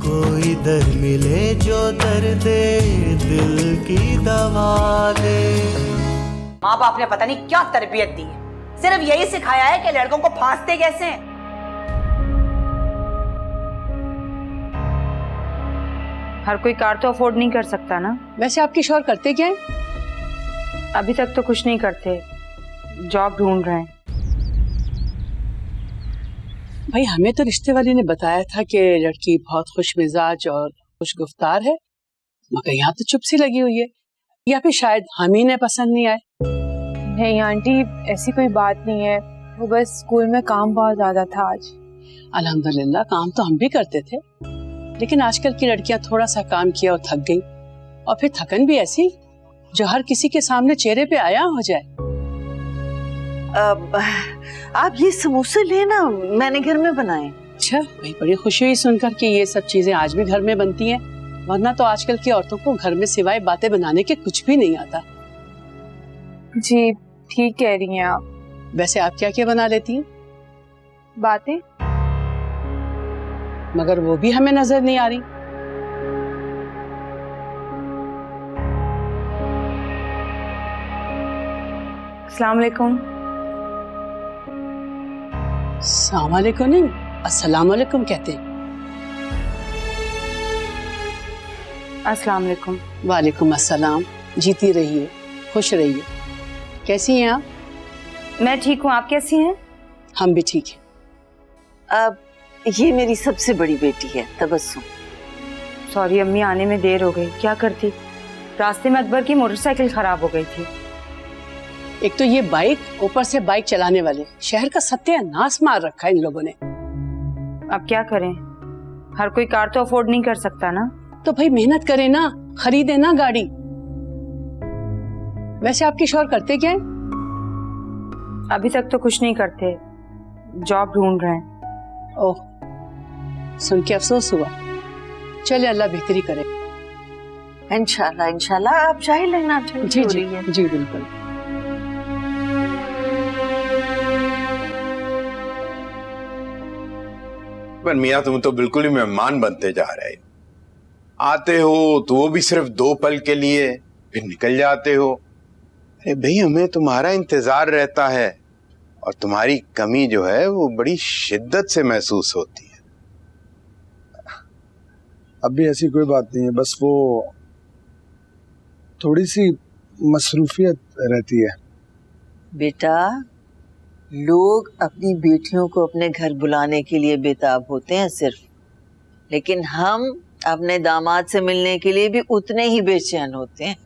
कोई दर मिले जो दर्द दिल की दवा दे। माँ बाप ने पता नहीं क्या तरबियत दी है, सिर्फ यही सिखाया है कि लड़कों को फांसते कैसे हैं। हर कोई कार तो अफोर्ड नहीं कर सकता ना। वैसे आपके शौहर करते क्या हैं? अभी तक तो कुछ नहीं करते, जॉब ढूंढ रहे हैं। भाई हमें तो रिश्ते वाले ने बताया था कि लड़की बहुत खुश मिजाज और खुश गुफ्तार है, मगर यहाँ तो चुप सी लगी हुई है, या फिर शायद हम ही ने पसंद नहीं आए। नहीं आंटी, ऐसी कोई बात नहीं है, वो बस स्कूल में काम बहुत ज्यादा था आज। अल्हम्दुलिल्लाह काम तो हम भी करते थे, लेकिन आजकल की लड़कियां थोड़ा सा काम किया और थक गई, और फिर थकन भी ऐसी जो हर किसी के सामने चेहरे पे आया हो जाए। आप ये समोसे लेना, मैंने घर में बनाए। अच्छा भाई, बड़ी खुशी हुई सुनकर कि ये सब चीजें आज भी घर में बनती हैं, वरना तो आजकल की औरतों को घर में सिवाय बातें बनाने के कुछ भी नहीं आता। जी ठीक कह रही हैं आप। वैसे आप क्या क्या बना लेती हैं? बातें? मगर वो भी हमें नजर नहीं आ रही। अस्सलाम वालेकुम। अस्सलाम वालेकुम नहीं, अस्सलाम वालेकुम कहते हैं। अस्सलाम वालेकुम। वालेकुम अस्सलाम। जीती रहिए, खुश रहिए। कैसी हैं आप? मैं ठीक हूँ, आप कैसी हैं? हम भी ठीक हैं। अब ये मेरी सबसे बड़ी बेटी है तबस्सुम। सॉरी अम्मी, आने में देर हो गई। क्या करती, रास्ते में अकबर की मोटरसाइकिल खराब हो गई थी। एक तो ये बाइक, ऊपर से बाइक चलाने वाले, शहर का सत्यानाश मार रखा है इन लोगों ने। अब क्या करें, हर कोई कार तो अफोर्ड नहीं कर सकता ना। तो भाई मेहनत करें ना, खरीदे ना गाड़ी। वैसे आपके शौहर करते क्या है? अभी तक तो कुछ नहीं करते, जॉब ढूंढ रहे हैं। ओह, सुन के अफसोस हुआ। चले अल्लाह बेहतरी करे। इंशाल्लाह इंशाल्लाह। आप चाय लेना? जी जी जी बिल्कुल। पर मियाँ तुम तो बिल्कुल ही मेहमान बनते जा रहे हो। आते हो तो वो भी सिर्फ 2 पल के लिए, फिर निकल जाते हो। अरे भाई हमें तुम्हारा इंतजार रहता है, और तुम्हारी कमी जो है वो बड़ी शिद्दत से महसूस होती है। अब भी ऐसी कोई बात नहीं है, बस वो थोड़ी सी मसरूफियत रहती है। बेटा, लोग अपनी बेटियों को अपने घर बुलाने के लिए बेताब होते हैं सिर्फ, लेकिन हम अपने दामाद से मिलने के लिए भी उतने ही बेचैन होते हैं।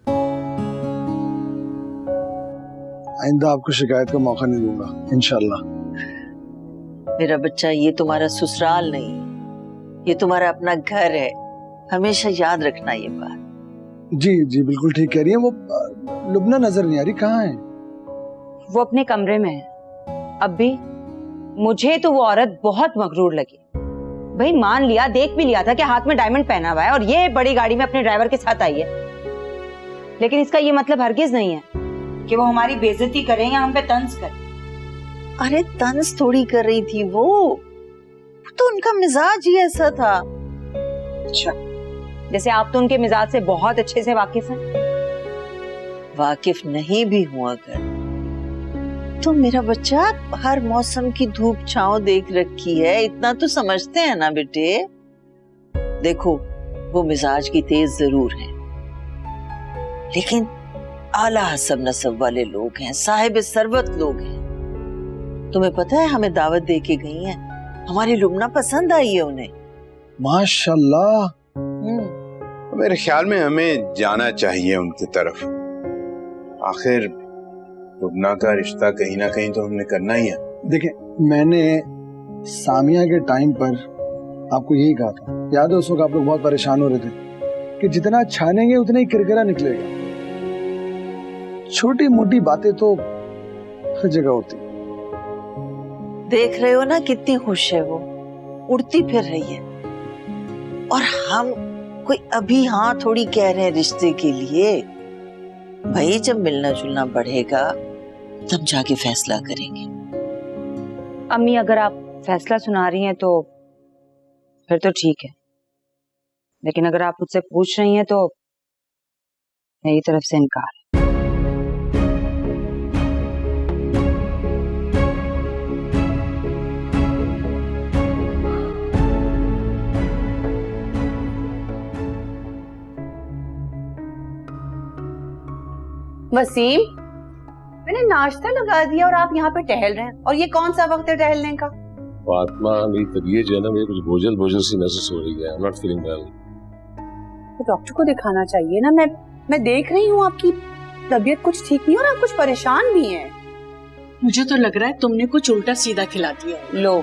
आइंदा आपको शिकायत का मौका नहीं दूंगा इंशाल्लाह। मेरा बच्चा, ये तुम्हारा ससुराल नहीं, ये तुम्हारा अपना घर है, हमेशा याद रखना ये बात। जी जी बिल्कुल ठीक कह रही है। वो लुबना नजर नहीं आ रही, कहाँ है? वो अपने कमरे में है। अब भी मुझे तो वो औरत बहुत मगरूर लगी। भाई मान लिया, देख भी लिया था कि हाथ में डायमंड पहना हुआ है और ये बड़ी गाड़ी में अपने ड्राइवर के साथ आई है, लेकिन इसका ये मतलब हरगिज नहीं है कि वो हमारी बेइज्जती करे या हम पे तंज करे। अरे तंज थोड़ी कर रही थी वो तो उनका मिजाज ही ऐसा था। अच्छा, जैसे आप तो उनके मिजाज से बहुत अच्छे से वाकिफ हैं। वाकिफ नहीं भी हुआ अगर तो मेरा बच्चा हर मौसम की धूप छांव देख रखी है, इतना तो समझते हैं ना बेटे। देखो वो मिजाज की तेज जरूर है, लेकिन आला हसब नसब वाले लोग हैं, साहिब सरवत लोग हैं। तुम्हें पता है हमें दावत दे के गई हैं, हमारी लुबना पसंद आई है उन्हें। माशाल्लाह। मेरे ख्याल में हमें जाना चाहिए उनकी तरफ। आखिर लुबना का रिश्ता कहीं ना कहीं तो हमने करना ही है। देखिए, मैंने सामिया के टाइम पर आपको यही कहा था, याद है उस वक्त आप लोग बहुत परेशान हो रहे थे कि जितना छानेंगे उतना ही किरकिरा निकलेगा। छोटी मोटी बातें तो हर जगह होती। देख रहे हो ना कितनी खुश है वो, उड़ती फिर रही है, और हम कोई अभी हाँ थोड़ी कह रहे हैं रिश्ते के लिए। भाई जब मिलना जुलना बढ़ेगा तब जाके फैसला करेंगे। अम्मी अगर आप फैसला सुना रही हैं तो फिर तो ठीक है। लेकिन अगर आप मुझसे पूछ रही हैं तो मेरी तरफ से इनकार। वसीम, मैंने नाश्ता लगा दिया और आप यहाँ पे टहल रहे हैं, और ये कौन सा वक्त है टहलने का? फातिमा, मेरी तबीयत जो है ना, मेरे कुछ बोझल बोझल सी महसूस हो रही है। I'm not feeling well. तो डॉक्टर को दिखाना चाहिए ना। मैं देख रही हूँ आपकी तबीयत कुछ ठीक नहीं और आप कुछ परेशान भी हैं। मुझे तो लग रहा है तुमने कुछ उल्टा सीधा खिला दिया। लो,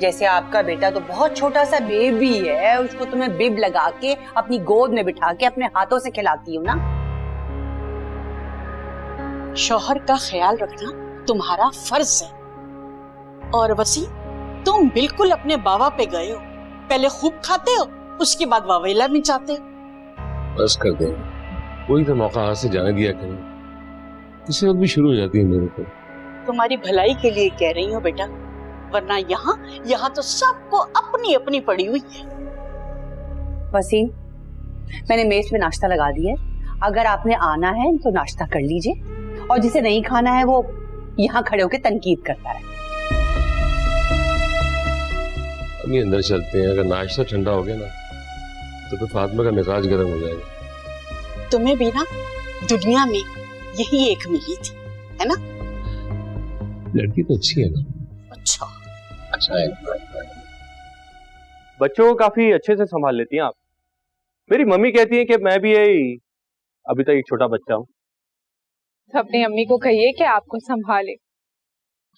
जैसे आपका बेटा तो बहुत छोटा सा बेबी है, उसको तुम्हें बिब लगा के अपनी गोद में बिठा के अपने हाथों से खिलाती हूँ ना। शौहर का ख्याल रखना तुम्हारा फर्ज है। और वसीम, तुम बिल्कुल अपने बाबा पे गए हो। पहले खूब खाते हो, उसके बाद वावेला भी चाहते हो। बस कर दे, कोई तो मौका हाथ से जाने दिया करें। किसी वक्त भी शुरू हो जाती है मेरे को। तुम्हारी भलाई के लिए कह रही हूँ बेटा, वरना यहाँ तो सबको अपनी अपनी पड़ी हुई है। वसीम, मैंने मेज पे नाश्ता लगा दिया है, अगर आपने आना है तो नाश्ता कर लीजिए, और जिसे नहीं खाना है वो यहाँ खड़े होकर तनकीद करता है। अभी अंदर चलते हैं। अगर नाश्ता ठंडा हो गया ना तो फिर फातिमा का मिजाज गर्म हो जाएगा। तुम्हें भी ना दुनिया में यही एक मिली थी, है ना? लड़की तो अच्छी है ना? अच्छा है। बच्चों को काफी अच्छे से संभाल लेती हैं आप। मेरी मम्मी कहती है कि मैं भी अभी तक एक छोटा बच्चा हूँ। तो अपनी अम्मी को कहिए कि आपको संभाले,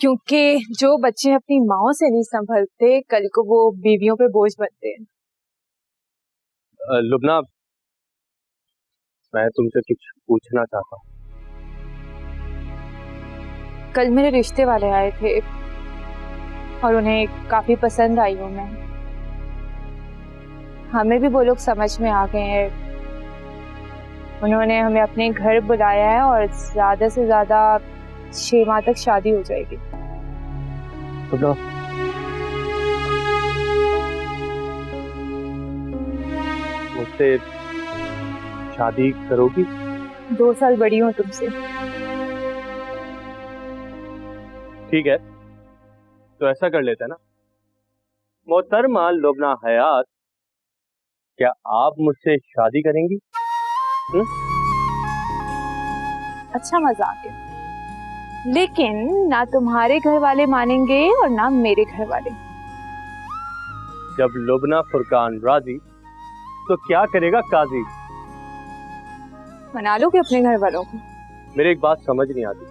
क्योंकि जो बच्चे अपनी माओ से नहीं संभलते, कल को वो बीवियों पे बोझ बनते हैं। लुबना, मैं तुमसे कुछ पूछना चाहता हूँ। कल मेरे रिश्ते वाले आए थे और उन्हें काफी पसंद आई हूँ मैं। हमें भी वो लोग समझ में आ गए हैं। उन्होंने हमें अपने घर बुलाया है और ज्यादा से ज्यादा 6 माह तक शादी हो जाएगी। तो मुझसे शादी करोगी? 2 साल बड़ी हूँ तुमसे। ठीक है, तो ऐसा कर लेते हैं ना। मोहतरमा लुबना हयात, क्या आप मुझसे शादी करेंगी? अच्छा मजाक है, लेकिन ना तुम्हारे घर वाले मानेंगे और ना मेरे घर वाले। जब लुबना फुरकान राजी तो क्या करेगा काजी? मना लोगे अपने घर वालों को? मेरी एक बात समझ नहीं आती,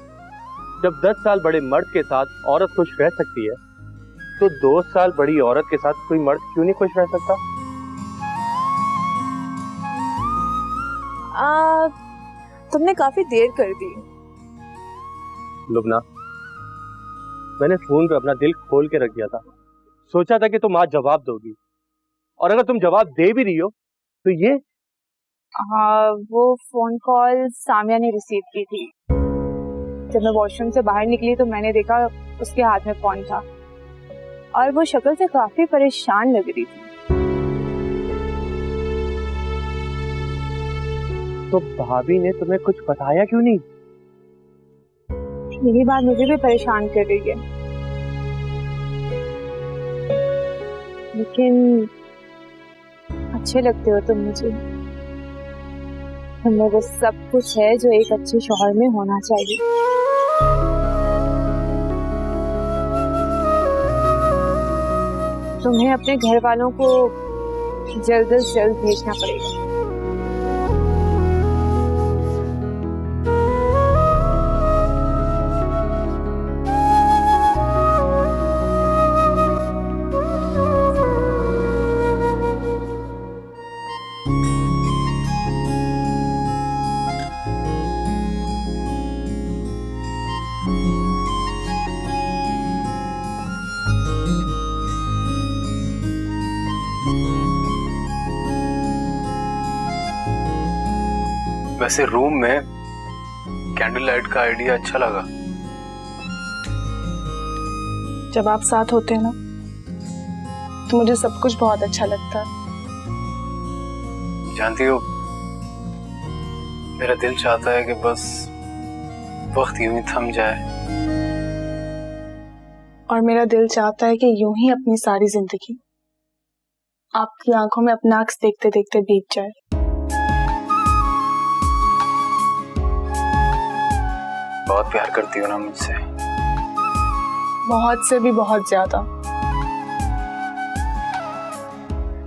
जब 10 साल बड़े मर्द के साथ औरत खुश रह सकती है तो 2 साल बड़ी औरत के साथ कोई मर्द क्यों नहीं खुश रह सकता? तुमने काफी देर कर दी। लुबना, मैंने फोन पे अपना दिल खोल के रख दिया था। सोचा था कि तुम आज जवाब दोगी, और अगर तुम जवाब दे भी रही हो तो ये वो फोन कॉल सामिया ने रिसीव की थी। जब मैं वॉशरूम से बाहर निकली तो मैंने देखा उसके हाथ में फोन था और वो शक्ल से काफी परेशान लग रही थी। तो भाभी ने तुम्हें कुछ बताया क्यों नहीं? यही बात मुझे भी परेशान कर रही है, लेकिन अच्छे लगते हो तुम मुझे। तुमने वो सब कुछ है जो एक अच्छे शौहर में होना चाहिए। तुम्हें अपने घर वालों को जल्द से जल्द भेजना पड़ेगा। वैसे रूम में कैंडल लाइट का आइडिया अच्छा लगा। जब आप साथ होते हैं ना तो मुझे सब कुछ बहुत अच्छा लगता है। जानती हो, मेरा दिल चाहता है कि बस वक्त यूं ही थम जाए, और मेरा दिल चाहता है कि यूं ही अपनी सारी जिंदगी आपकी आंखों में अपना अक्स देखते देखते बीत जाए। बहुत प्यार करती हो ना मुझसे? बहुत से भी बहुत ज्यादा।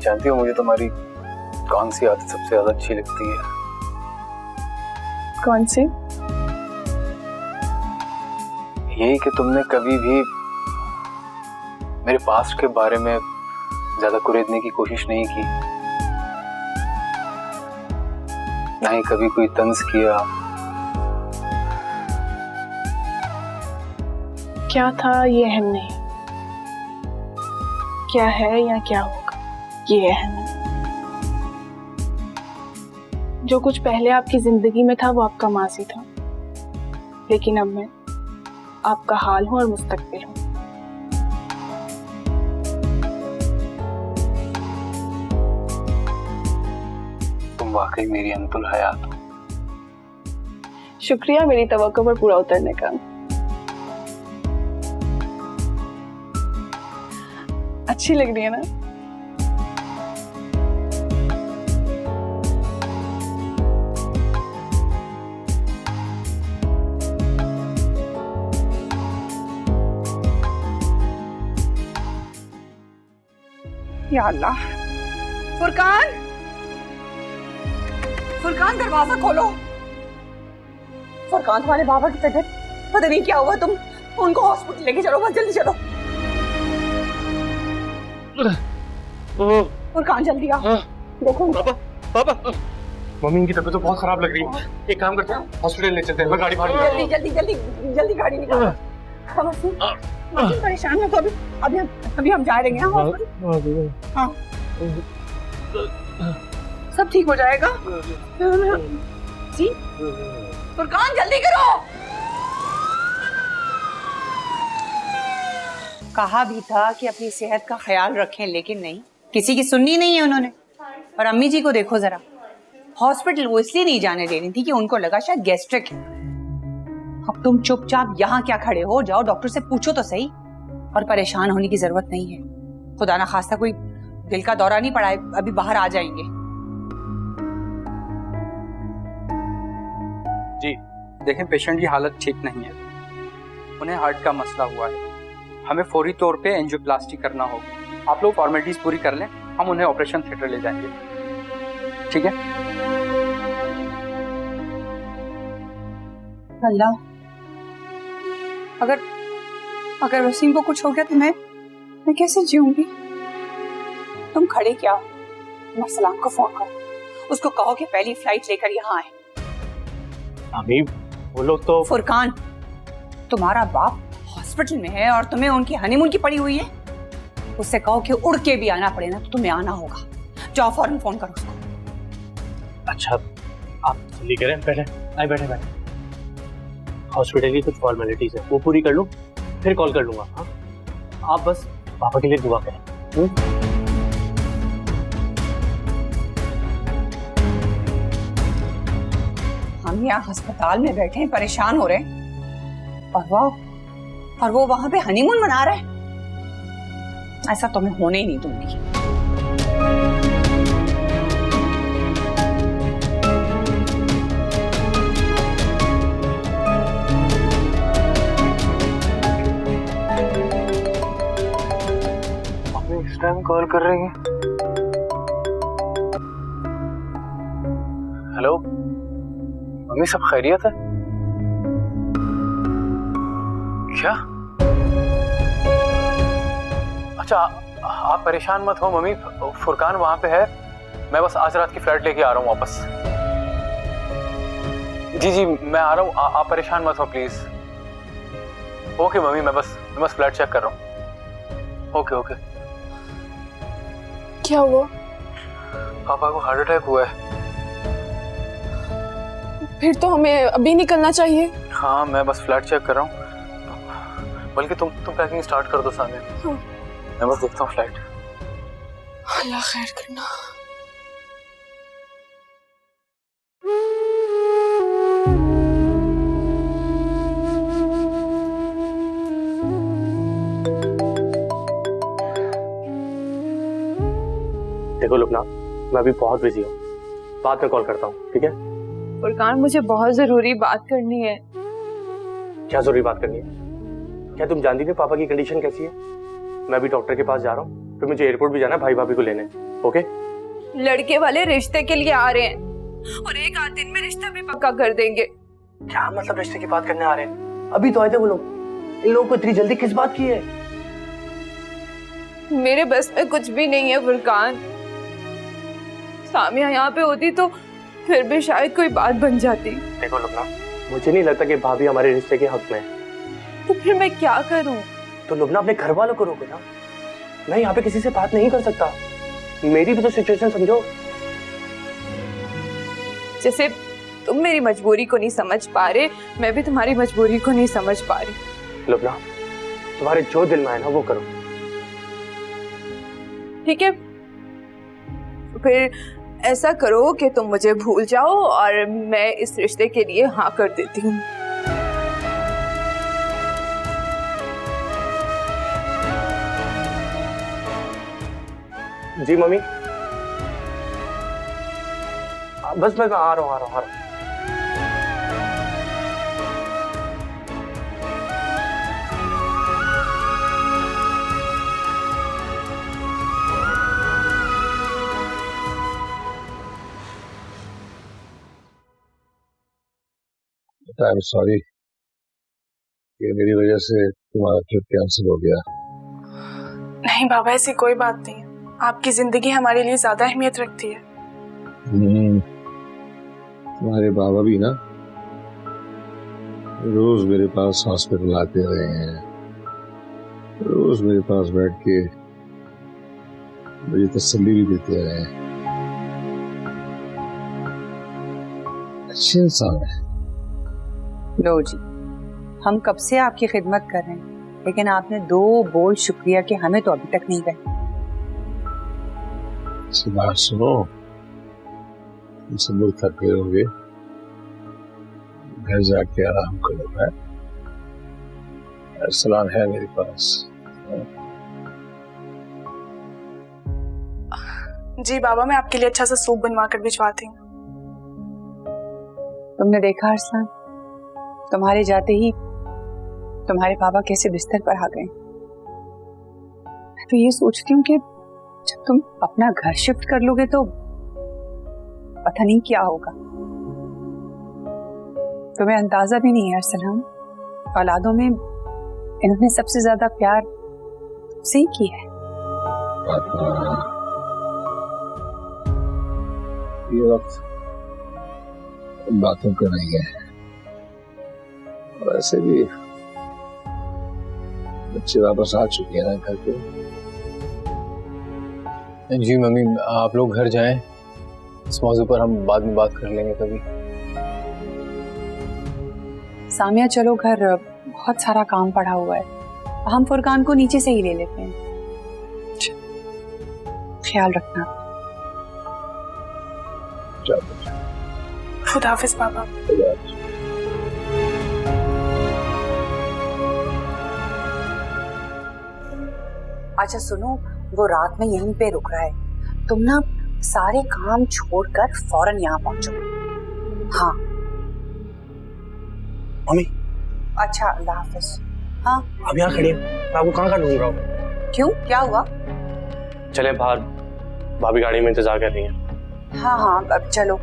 जानती हो मुझे तुम्हारी कौन सी आदत सबसे ज्यादा अच्छी लगती है? कौन सी? यही कि तुमने कभी भी मेरे पास्ट के बारे में ज्यादा कुरेदने की कोशिश नहीं की, ना ही कभी कोई तंज किया। क्या था ये अहम नहीं, क्या है या क्या होगा ये अहम है। जो कुछ पहले आपकी जिंदगी में था वो आपका माजी था, लेकिन अब मैं आपका हाल हूं और मुस्तकबिल हूं। तुम वाकई मेरी अनतुल हयात हो। शुक्रिया मेरी तवक्को पर पूरा उतरने का। अच्छी लग रही है ना? या अल्लाह। फुरकान, फुरकान दरवाजा खोलो। फुरकान, तुम्हारे बाबा की तबीयत पता नहीं क्या हुआ, तुम उनको हॉस्पिटल लेके चलो, बस जल्दी चलो। फुरकान जल्दी आओ। देखो पापा, पापा, मम्मी की तबीयत तो बहुत खराब लग रही है। एक काम करते हैं, हॉस्पिटल ले चलते हैं। मैं गाड़ी भाड़ जल्दी जल्दी जल्दी जल्दी गाड़ी निकालो। मसीन परेशान है तो अभी हम जा रहे हैं हॉस्पिटल। हाँ, सब ठीक हो जाएगा। जी, फुरकान जल्दी करो। कहा भी था कि अपनी सेहत का ख्याल रखें, लेकिन नहीं, किसी की सुननी नहीं है उन्होंने। और अम्मी जी को देखो जरा, हॉस्पिटल वो इसलिए नहीं जाने दे रही थी कि उनको लगा शायद गैस्ट्रिक है। अब तुम चुपचाप यहाँ क्या खड़े हो, जाओ डॉक्टर से पूछो तो सही। और परेशान होने की जरूरत नहीं है, खुदा ना खास्ता कोई दिल का दौरा नहीं पड़ा है, अभी बाहर आ जाएंगे। जी देखें, पेशेंट की हालत ठीक नहीं है, उन्हें हार्ट का मसला हुआ है। हमें फौरी तौर पे एंजियोप्लास्टी करना होगा। आप लोग फॉर्मेलिटीज पूरी कर लें, हम उन्हें ऑपरेशन थिएटर ले जाएंगे। ठीक है? अल्लाह, अगर वसीम को कुछ हो गया तो मैं कैसे जीऊंगी? तुम खड़े क्या हो? मसलाम को फोन करो, उसको कहो कि पहली फ्लाइट लेकर यहाँ आए। अभी वो लोग तो। फुरकान, तुम्हारा बाप हॉस्पिटल में है और तुम्हें उनकी हनीमून की पड़ी हुई है। उससे कहो कि उड़ के भी आना पड़े ना तो तुम्हें आना होगा। जाओ फौरन फोन करो उसको। अच्छा, आप जल्दी करें, पहले आए बैठे। हॉस्पिटल की कुछ फॉर्मेलिटीज है, वो पूरी कर लूं, फिर कॉल कर लूंगा। हाँ, आप बस पापा के लिए दुआ करें। हम यहाँ अस्पताल में बैठे हैं, परेशान हो रहे हैं, और वो वहां पे हनीमून मना रहे हैं। ऐसा तुम्हें होने ही नहीं दूंगी। इस टाइम कॉल कर रही है। हेलो मम्मी, सब खैरियत है? क्या? अच्छा, आप परेशान मत हो मम्मी, फुरकान वहां पे है। मैं बस आज रात की फ्लाइट लेके आ रहा हूँ वापस। जी मैं आ रहा हूँ, आप परेशान मत हो प्लीज। ओके मम्मी, मैं बस फ्लाइट चेक कर रहा हूँ। ओके। क्या हुआ? पापा को हार्ट अटैक हुआ है। फिर तो हमें अभी निकलना चाहिए। हाँ, मैं बस फ्लाइट चेक कर रहा हूँ। बल्कि तुम पैकिंग स्टार्ट कर दो सामने। हाँ। मैं बस देखता हूँ फ्लाइट। अल्लाह खैर करना। देखो लुबना, मैं अभी बहुत बिजी हूँ, बाद में कॉल करता हूँ, ठीक है? फुरकान, मुझे बहुत जरूरी बात करनी है। क्या जरूरी बात करनी है? क्या तुम जानती नहीं पापा की कंडीशन कैसी है? मैं अभी डॉक्टर के पास जा रहा हूँ, फिर मुझे एयरपोर्ट भी जाना है भाई भाभी को लेने। ओके? लड़के वाले रिश्ते के लिए आ रहे हैं और 1 आध दिन में रिश्ता भी पक्का कर देंगे। क्या मतलब रिश्ते की बात करने आ रहे हैं? अभी तो आए थे वो लोग। इन लोगों को इतनी जल्दी किस बात की है? मेरे बस में कुछ भी नहीं है फुरकान। सामिया यहाँ पे होती तो फिर भी शायद कोई बात बन जाती। देखो लुबना, मुझे नहीं लगता कि भाभी हमारे रिश्ते के हक में है। तो फिर मैं क्या करूं? तो लुबना अपने घर वालों को रोको ना। मैं यहाँ पे किसी से बात नहीं कर सकता। मेरी भी तो सिचुएशन समझो। जैसे तुम मेरी मजबूरी को नहीं समझ पा रहे, मैं भी तुम्हारी मजबूरी को नहीं समझ पा रही। लुबना, तुम्हारे जो दिल में आए ना वो करो। ठीक है, फिर ऐसा करो कि तुम मुझे भूल जाओ और मैं इस रिश्ते के लिए हाँ कर देती हूँ। जी मम्मी, बस मैं आ रहा हूँ। आई एम सॉरी कि मेरी वजह से तुम्हारा ट्रिप कैंसिल हो गया। नहीं बाबा, ऐसी कोई बात नहीं है। आपकी जिंदगी हमारे लिए ज्यादा अहमियत रखती है। तुम्हारे बाबा भी ना रोज मेरे पास हॉस्पिटल आते रहे हैं, रोज मेरे पास बैठ के मुझे तसल्ली भी देते रहे हैं। अच्छे इंसान है। लो जी, हम कब से आपकी खिदमत कर रहे हैं, लेकिन आपने 2 बोल शुक्रिया कि हमें तो अभी तक नहीं कहा। इसी बात सुनो, तुम सब लोग थक गए होंगे, घर जाके आराम करो। है सलाम है मेरे पास। जी बाबा, मैं आपके लिए अच्छा सा सूप बनवा कर भिजवाती हूँ। तुमने देखा अरसलान, तुम्हारे जाते ही तुम्हारे पापा कैसे बिस्तर पर आ गए। मैं तो ये सोचती हूँ कि जब तुम अपना घर शिफ्ट कर लोगे तो पता नहीं क्या होगा। तुम्हें अंदाजा भी नहीं है अरसलान, औलादों में इन्होंने सबसे ज्यादा प्यार तुमसे ही किया है। ये वक्त बातों का नहीं है, वैसे भी बच्चे वापस आ चुके हैं घर पे। जी मम्मी, आप लोग घर जाएं, इस मौजू पर हम बाद में बात कर लेंगे कभी। सामिया चलो घर, बहुत सारा काम पड़ा हुआ है, हम फुरकान को नीचे से ही ले लेते हैं। ख्याल रखना। खुदा हाफिज पापा। अच्छा सुनो, वो रात में यहीं पे रुक रहा है, तुम ना सारे काम छोड़कर फौरन यहाँ पहुंचो। हाँ मम्मी। अच्छा, अल्लाह हाफिज। हाँ अब यहाँ खड़ी मैं आपको कहाँ ढूंढ रहा हूँ। क्यों, क्या हुआ? चले बाहर, भाभी गाड़ी में इंतजार कर रही है। हाँ हाँ अब चलो।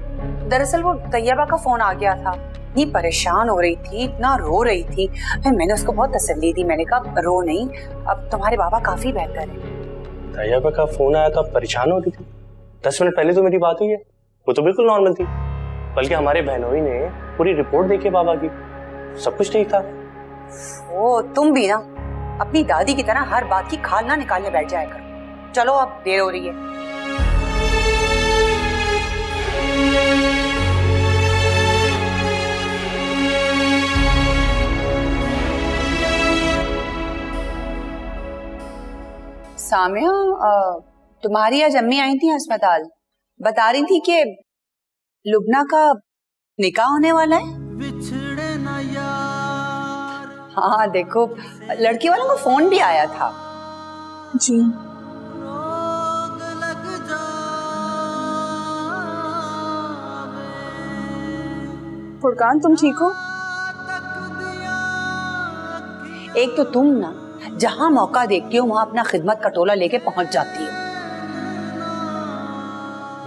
दरअसल वो तैयबा का फोन आ गया था, इतनी परेशान हो रही थी, इतना रो रही थी। फिर मैंने उसको बहुत तसल्ली दी, मैंने कहा रो नहीं, अब तुम्हारे बाबा काफी बेहतर है। तैयबा का फोन आया तो आप परेशान हो रही थी? 10 मिनट पहले तो मेरी बात हुई है, वो तो बिल्कुल नॉर्मल थी। बल्कि हमारे बहनोई ने पूरी रिपोर्ट देखी बाबा की, सब कुछ ठीक था। ओ तुम भी ना अपनी दादी की तरह हर बात की खाल ना निकालने बैठ जाया करो। चलो अब देर हो रही है। सामिया, तुम्हारी आज अम्मी आई थी अस्पताल, बता रही थी कि लुबना का निकाह होने वाला है। हाँ देखो, लड़की वालों का फोन भी आया था। जी फुरकान तुम ठीक हो? एक तो तुम ना जहां मौका देखती हो वहां अपना खिदमत का टोला लेके पहुंच जाती हो।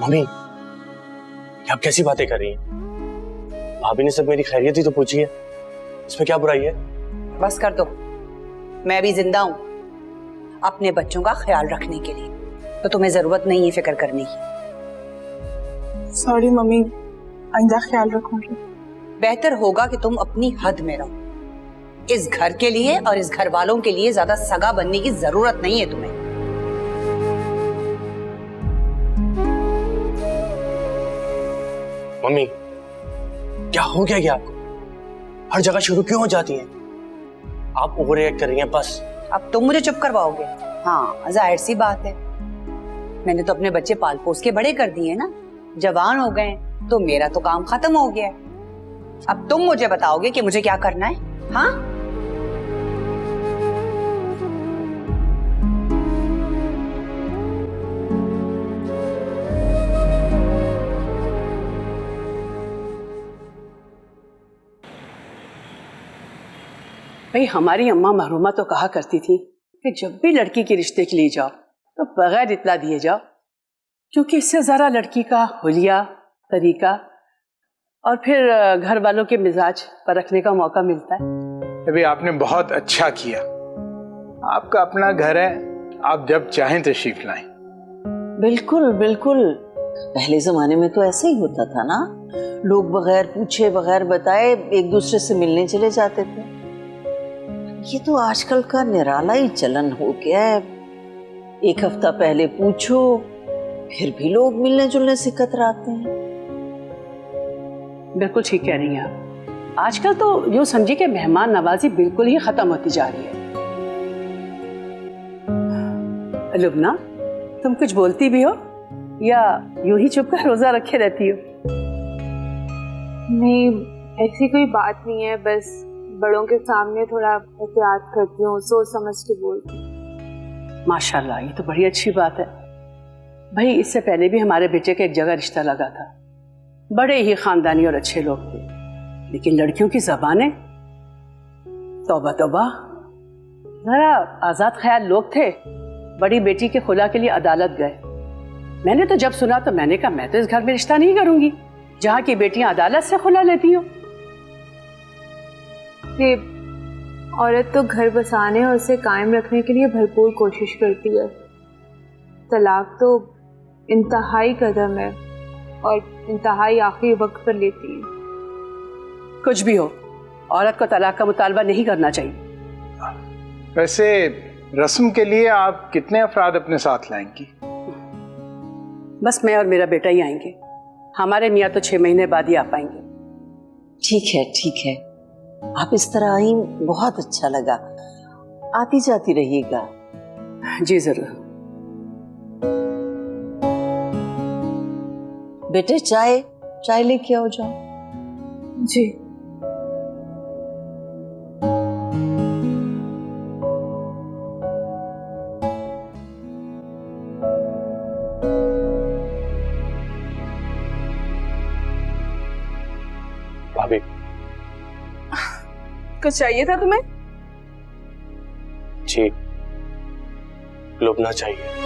मम्मी, आप कैसी बातें कर रही हैं? भाभी ने सब मेरी खैरियत ही तो पूछी है, इसमें क्या बुराई है? बस कर दो, मैं भी जिंदा हूं अपने बच्चों का ख्याल रखने के लिए, तो तुम्हें जरूरत नहीं है फिक्र करने की। सॉरी मम्मी, आइंदा ख्याल रखूंगी। बेहतर होगा कि तुम अपनी हद में रहो। इस घर के लिए और इस घर वालों के लिए ज्यादा सगा बनने की जरूरत नहीं है तुम्हें। मम्मी, क्या हो गया क्या आपको? हर जगह शुरू क्यों हो जाती हैं? आप ओवर रिएक्ट कर रही हैं बस। अब तुम मुझे चुप करवाओगे? हाँ, जाहिर सी बात है, मैंने तो अपने बच्चे पाल पोस के बड़े कर दिए ना, जवान हो गए, तो मेरा तो काम खत्म हो गया। अब तुम मुझे बताओगे कि मुझे क्या करना है? हाँ, भाई हमारी अम्मा महरूमा तो कहा करती थी कि जब भी लड़की के रिश्ते के लिए जाओ तो बगैर इत्तला दिए जाओ, क्योंकि इससे जरा लड़की का हुलिया, तरीका और फिर घर वालों के मिजाज परखने का मौका मिलता है। अभी आपने बहुत अच्छा किया, आपका अपना घर है, आप जब चाहें तशरीफ लाएं। बिल्कुल बिल्कुल, पहले जमाने में तो ऐसे ही होता था ना, लोग बगैर पूछे बगैर बताए एक दूसरे से मिलने चले जाते थे। ये तो आजकल का निराला ही चलन हो गया है, एक हफ्ता पहले पूछो फिर भी लोग मिलने जुलने से कतराते हैं। बिल्कुल ठीक कह रही हैं आप, आजकल तो यूं समझिए कि मेहमान नवाजी बिल्कुल ही खत्म होती जा रही है। लुबना, तुम कुछ बोलती भी हो या यूं ही चुप कर रोजा रखे रहती हो? नहीं, ऐसी कोई बात नहीं है, बस बड़ों के सामने थोड़ा एहतियात करती हूँ, सोच समझ के बोलती हूँ। माशाल्लाह, ये तो बड़ी अच्छी बात है। भाई इससे पहले भी हमारे बेटे का एक जगह रिश्ता लगा था, बड़े ही खानदानी और अच्छे लोग थे, लेकिन लड़कियों की ज़बानें, तौबा तौबा, जरा आज़ाद ख्याल लोग थे। बड़ी बेटी के खुला के लिए अदालत गए, मैंने तो जब सुना तो मैंने कहा मैं तो इस घर में रिश्ता नहीं करूंगी जहाँ की बेटियां अदालत से खुला लेती हो। औरत तो घर बसाने और उसे कायम रखने के लिए भरपूर कोशिश करती है। तलाक तो इंतहाई कदम है और इंतहाई आखिरी वक्त पर लेती है। कुछ भी हो, औरत को तलाक का मुतालबा नहीं करना चाहिए। वैसे रस्म के लिए आप कितने अफराद अपने साथ लाएंगी? बस मैं और मेरा बेटा ही आएंगे, हमारे मियाँ तो 6 महीने बाद ही आ पाएंगे। ठीक है ठीक है, आप इस तरह आई बहुत अच्छा लगा, आती जाती रहिएगा। जी जरूर। बेटे चाय लेके आओ जाओ। जी। भाभी, कुछ चाहिए था तुम्हें? जी, लुबना चाहिए।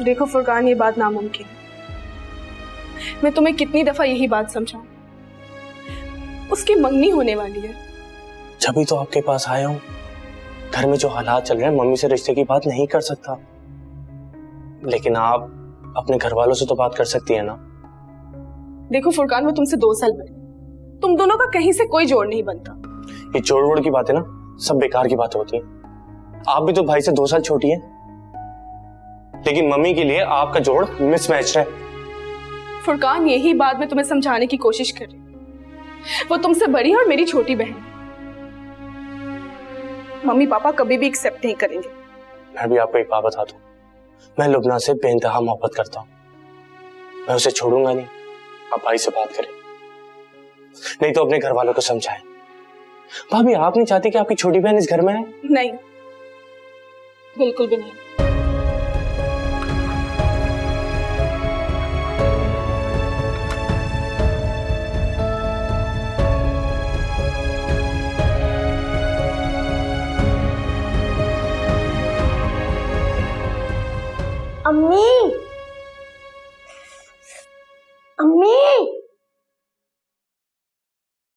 देखो फुरकान, ये बात नामुमकिन है। मैं तुम्हें कितनी दफा यही बात समझाऊं, उसकी मंगनी होने वाली है। जब भी तो आपके पास आया हूं, घर में जो हालात चल रहे हैं, मम्मी से रिश्ते की बात नहीं कर सकता, लेकिन आप अपने घर वालों से तो बात कर सकती है ना। देखो फुरकान, वो तुमसे 2 साल बड़े, तुम दोनों का कहीं से कोई जोड़ नहीं बनता। ये जोड़ वोड़ की बातें ना सब बेकार की बातें होती हैं। आप भी तो भाई से 2 साल छोटी हैं, लेकिन मम्मी के लिए आपका जोड़ मिसमैच है। फुरकान, यही बात मैं तुम्हें समझाने की कोशिश कर रही हूँ। वो तुमसे बड़ी है और मेरी छोटी बहन। मम्मी पापा कभी भी एक्सेप्ट नहीं करेंगे। मैं भी आपको एक बात बता दूं, मैं लुबना से बेइंतहा मोहब्बत करता हूँ, मैं उसे छोड़ूंगा नहीं। आप भाई से बात करें, नहीं तो अपने घर वालों को समझाएं। भाभी, आप नहीं चाहती कि आपकी छोटी बहन इस घर में है? नहीं, बिल्कुल भी नहीं। अम्मी, अम्मी,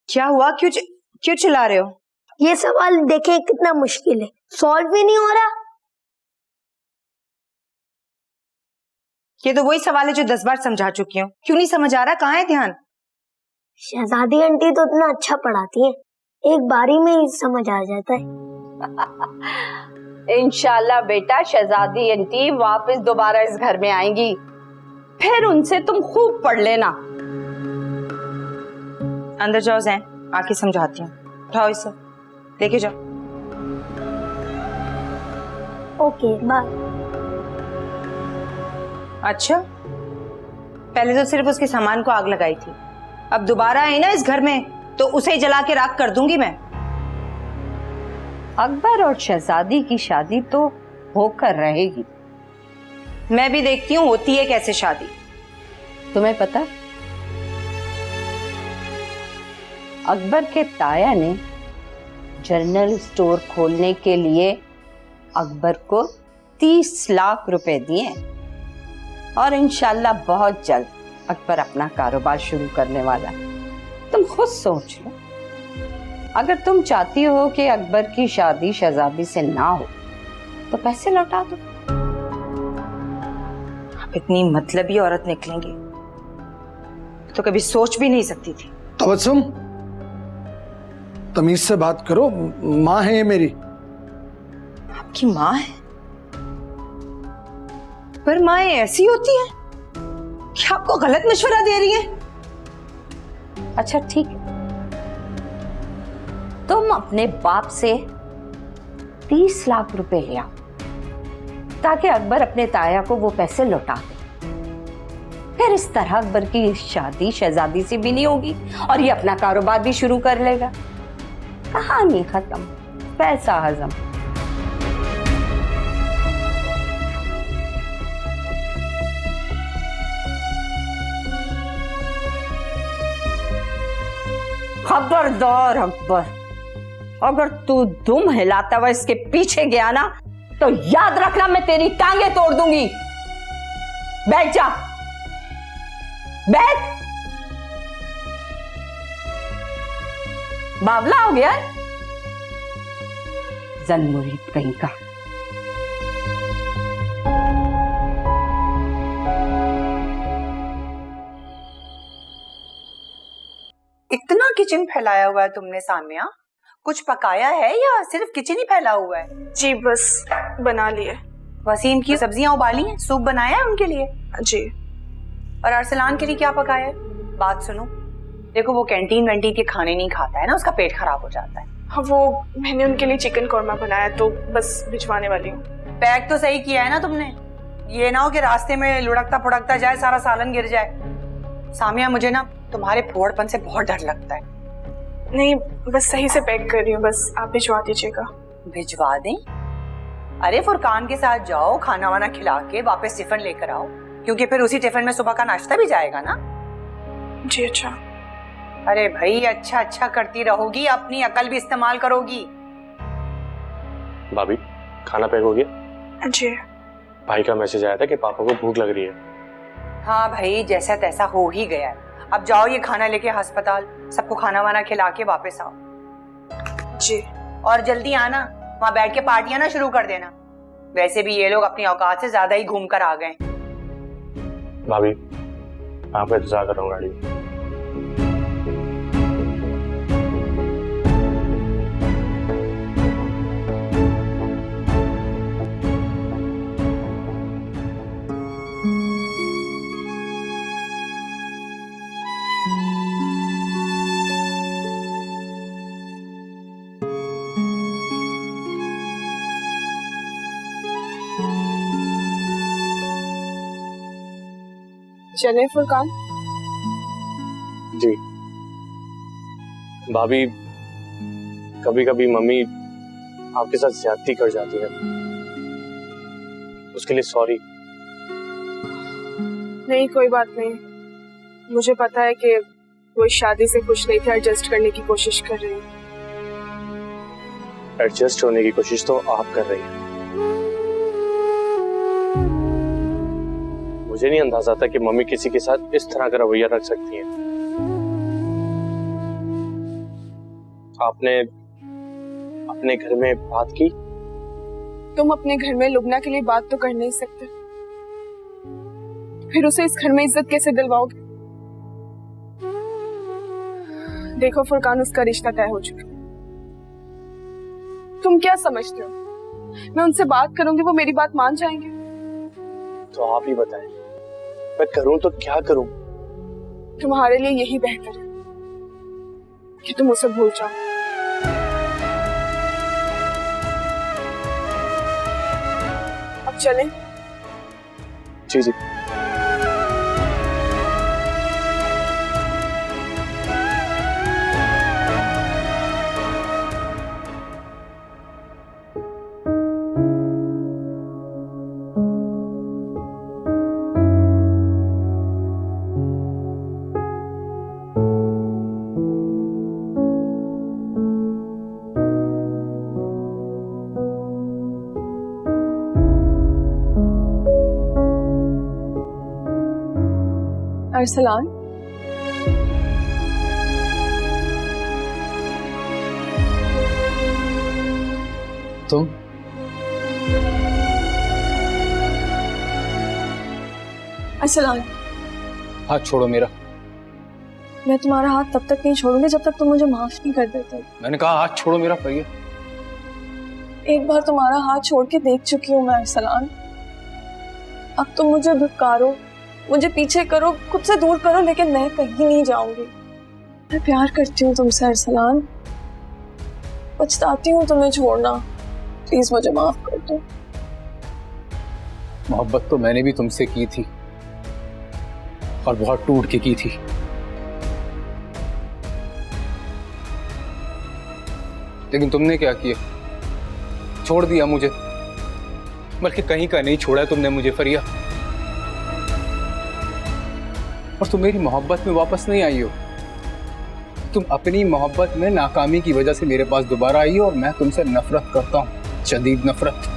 क्या हुआ? क्यों चिल्ला रहे हो? ये सवाल देखें कितना मुश्किल है, सॉल्व भी नहीं हो रहा। ये तो वही सवाल है जो 10 बार समझा चुकी हूँ। क्यों नहीं समझ आ रहा? कहाँ है ध्यान? शहजादी आंटी तो इतना अच्छा पढ़ाती है, एक बारी में ही समझ आ जाता है। इंशाल्लाह बेटा शहजादी आंटी वापस दोबारा इस घर में आएंगी, फिर उनसे तुम खूब पढ़ लेना। अंदर जाओ जैन, आके समझाती हूँ। उठाओ इसे, लेके जाओ। Okay bye. अच्छा, पहले तो सिर्फ उसके सामान को आग लगाई थी, अब दोबारा आई ना इस घर में तो उसे ही जला के राख कर दूंगी मैं। अकबर और शहजादी की शादी तो होकर रहेगी। मैं भी देखती हूँ होती है कैसे शादी। तुम्हें पता, अकबर के ताया ने जनरल स्टोर खोलने के लिए अकबर को 30 लाख रुपए दिए और इंशाल्लाह बहुत जल्द अकबर अपना कारोबार शुरू करने वाला है। तुम खुद सोच लो, अगर तुम चाहती हो कि अकबर की शादी शहजादी से ना हो तो पैसे लौटा दो। आप इतनी मतलबी औरत निकलेंगी तो कभी सोच भी नहीं सकती थी। तबस्सुम, तमीज से बात करो, माँ है ये मेरी। आपकी माँ है? पर माँ ऐसी होती है क्या आपको गलत मशवरा दे रही है? अच्छा ठीक है, तुम अपने बाप से 30 लाख रुपए ले आओ ताकि अकबर अपने ताया को वो पैसे लौटा दे। फिर इस तरह अकबर की शादी शहजादी से भी नहीं होगी और ये अपना कारोबार भी शुरू कर लेगा। कहानी खत्म, पैसा हजम। खबरदार अकबर, अगर तू दुम हिलाता हुआ इसके पीछे गया ना तो याद रखना मैं तेरी टांगे तोड़ दूंगी। बैठ जा, बैठ। बावला हो गया जनमुरीद कहीं का। इतना किचन फैलाया हुआ है तुमने सामिया, कुछ पकाया है या सिर्फ किचन ही फैला हुआ है? जी बस बना लिए। वसीम की सब्जियां उबाली हैं, सूप बनाया है उनके लिए? जी। और अरसलान के लिए क्या पकाया है? बात सुनो, देखो वो कैंटीन वैंटीन के खाने नहीं खाता है ना, उसका पेट खराब हो जाता है। हाँ वो मैंने उनके लिए चिकन कौरमा बनाया तो बस भिजवाने वाली हूँ। पैक तो सही किया है ना तुमने? ये ना हो कि रास्ते में लुढ़कता फुड़कता जाए, सारा सालन गिर जाए। सामिया मुझे ना तुम्हारे फोड़पन से बहुत डर लगता है। नहीं बस सही से पैक कर रही हूँ, बस आप भिजवा दीजिएगा। भिजवा दें? अरे फुरकान के साथ जाओ, खाना वाना खिला के वापस टिफिन लेकर आओ, क्योंकि फिर उसी टिफिन में सुबह का नाश्ता भी जाएगा ना। जी अच्छा। अरे भाई अच्छा अच्छा करती रहोगी, अपनी अकल भी इस्तेमाल करोगी। भाभी खाना पैक हो गया? जी। भाई का मैसेज आया था कि पापा को भूख लग रही है। हाँ भाई जैसा तैसा हो ही गया है। अब जाओ ये खाना लेके अस्पताल, सबको खाना वाना खिला के वापस आओ। जी। और जल्दी आना, वहां बैठ के पार्टियां ना शुरू कर देना। वैसे भी ये लोग अपनी औकात से ज्यादा ही घूम कर आ गए। भाभी आपका इंतजार कर रहा हूँ गाड़ी में। चले फुरकान? जी भाभी, कभी कभी मम्मी आपके साथ ज्यादती कर जाती है। उसके लिए सॉरी। नहीं कोई बात नहीं, मुझे पता है कि वो इस शादी से खुश नहीं थे, एडजस्ट करने की कोशिश कर रही है। एडजस्ट होने की कोशिश तो आप कर रही हैं। मुझे नहीं अंदाजा था कि मम्मी किसी के साथ इस तरह का रवैया रख सकती हैं। आपने अपने घर में बात की? तुम अपने घर में लुबना के लिए बात तो कर नहीं सकते, फिर उसे इस घर में इज्जत कैसे दिलवाओगे? देखो फुरकान, उसका रिश्ता तय हो चुका है। तुम क्या समझते हो मैं उनसे बात करूंगी वो मेरी बात मान जाएंगे? तो आप ही बताएं, मैं करूं तो क्या करूं? तुम्हारे लिए यही बेहतर है कि तुम उसे भूल जाओ। अब चलें? जी जी। अरसलान, तुम? अरसलान, हाथ छोड़ो मेरा। मैं तुम्हारा हाथ तब तक नहीं छोड़ूंगी जब तक तुम मुझे माफ नहीं कर देते। मैंने कहा हाथ छोड़ो मेरा फरिया। एक बार तुम्हारा हाथ छोड़ के देख चुकी हूँ मैं अरसलान। अब तुम मुझे धिक्कारो, मुझे पीछे करो, खुद से दूर करो, लेकिन मैं कहीं नहीं जाऊंगी। मैं प्यार करती हूँ तुमसे अरसलान, पछताती हूँ तुम्हें छोड़ना। प्लीज मुझे माफ कर दो। मोहब्बत तो मैंने भी तुमसे की थी और बहुत टूट के की थी। लेकिन तुमने क्या किया? छोड़ दिया मुझे, बल्कि कहीं का नहीं छोड़ा तुमने मुझे फरिया। और तुम मेरी मोहब्बत में वापस नहीं आई हो। तुम अपनी मोहब्बत में नाकामी की वजह से मेरे पास दोबारा आई हो और मैं तुमसे नफरत करता हूँ, शदीद नफरत।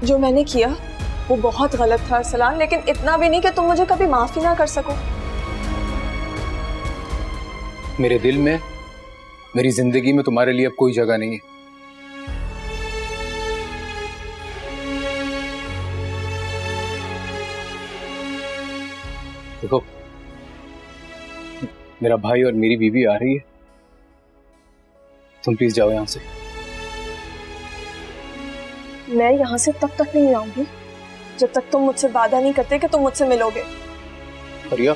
जो मैंने किया वो बहुत गलत था अरसलान, लेकिन इतना भी नहीं कि तुम मुझे कभी माफी ना कर सको। मेरे दिल में, मेरी जिंदगी में तुम्हारे लिए अब कोई जगह नहीं है। देखो, मेरा भाई और मेरी बीवी आ रही है, तुम प्लीज जाओ यहां से। मैं यहाँ से तब तक नहीं आऊंगी जब तक तुम मुझसे वादा नहीं करते कि तुम मुझसे मिलोगे। फरिया,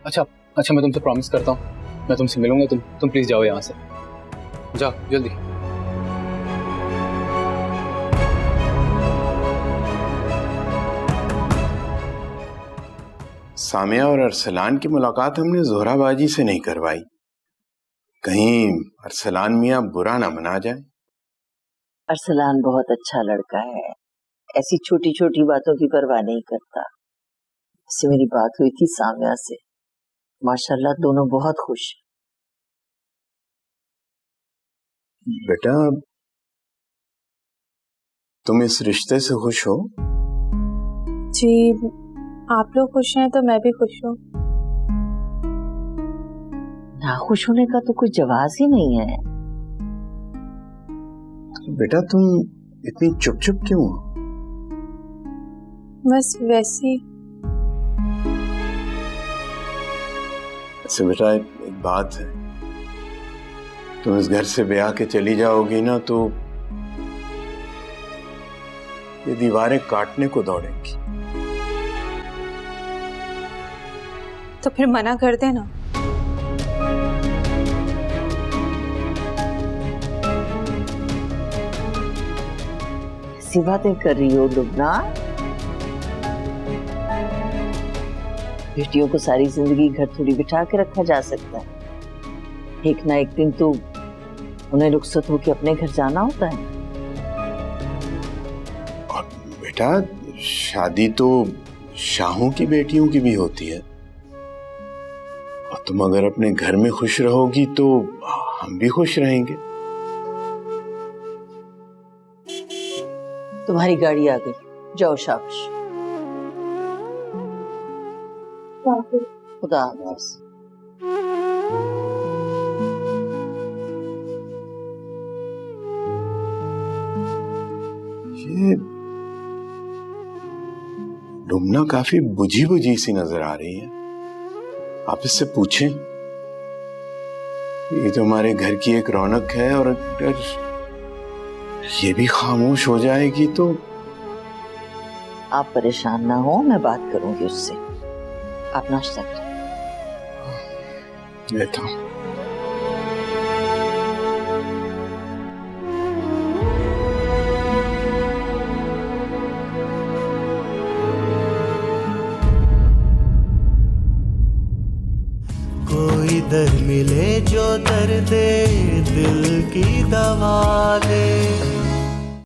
अच्छा मैं तुमसे प्रॉमिस करता हूँ मैं तुमसे मिलूंगा। तुम प्लीज जाओ यहाँ से, जाओ जल्दी। सामिया और अरसलान की मुलाकात हमने जोहराबाजी से नहीं करवाई, कहीं अरसलान मियाँ बुरा ना मना जाए। अरसलान बहुत अच्छा लड़का है, ऐसी छोटी छोटी बातों की परवाह नहीं करता। इससे मेरी बात हुई थी सामिया से, माशाल्लाह दोनों बहुत खुश हैं। बेटा, तुम इस रिश्ते से खुश हो? जी, आप लोग खुश हैं तो मैं भी खुश हूँ। नाखुश होने का तो कोई जवाब ही नहीं है। बेटा, तुम इतनी चुप चुप क्यों हो? बस वैसी। अच्छा बेटा, एक बात है, तुम इस घर से ब्याह के चली जाओगी ना तो ये दीवारें काटने को दौड़ेंगी। तो फिर मना कर देना। ऐसी बातें कर रही हो लुबना? बेटियों को सारी जिंदगी घर थोड़ी बिठा के रखा जा सकता है। एक ना एक दिन तो उन्हें रुखसत होकर अपने घर जाना होता है। बेटा शादी तो शाहों की बेटियों की भी होती है, और तुम अगर अपने घर में खुश रहोगी तो हम भी खुश रहेंगे। तुम्हारी गाड़ी आ गई, जाओ शाबाश। खुदा हाफिज। ये डुमना काफी बुझी बुझी सी नजर आ रही है, आप इससे पूछें। ये तो हमारे घर की एक रौनक है, और अगर ये भी खामोश हो जाएगी तो। आप परेशान ना हो, मैं बात करूंगी उससे। आप नाश्ता करें। लेता हूं। कोई दर मिले जो दर्द दिल की दवा दे।